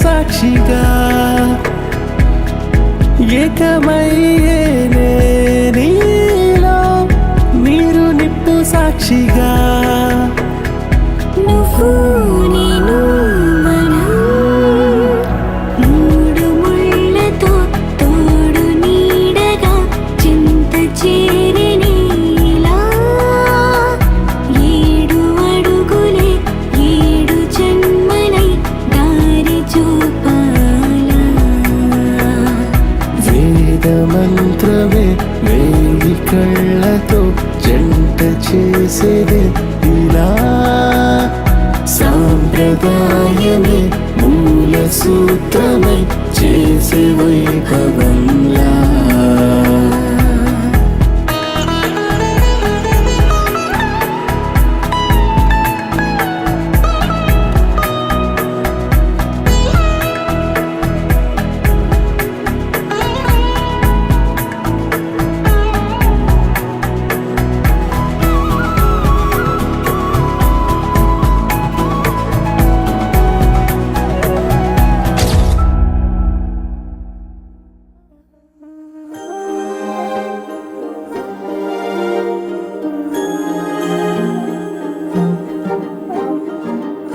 సాక్షిగా ఏకమయ్యేనే నీలో నీరు నిప్పు సాక్షిగా నువ్వు నేను మనం మూడు ముళ్ళతో తోడు నీడగా చింత చేరినేలా ఏడు అడుగులే ఏడు జన్మలై దారి చూపాలా వేద మంత్రమే వేయి కళ్ళతో జంట చేసేది ఇలా సాంప్రదాయమే మూల సూత్రమై చేసే వైభవంలా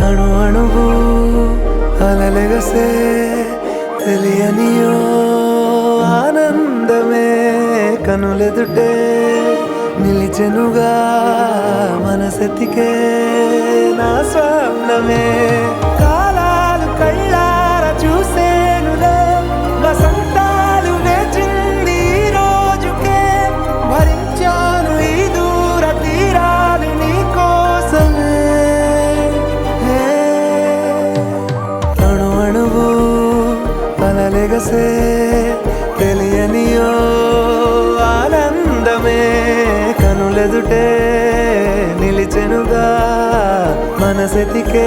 అణు అణువు అలలెగసే తెలియనియో ఆనందమే కనులెదుటే నిలిచెనుగా మనసెతికే నా స్వప్నమే కాలాలు కళ్ళార చూసేనులే వసంతాలు వేచింది ఈ రోజుకే భరించాను ఈ దూర తీరాలు నీ కోసమే అణు అణువు అలలెగసే తెలియనియో ఆనందమే కనులెదుటే నిలిచెనుగా మనసెతికే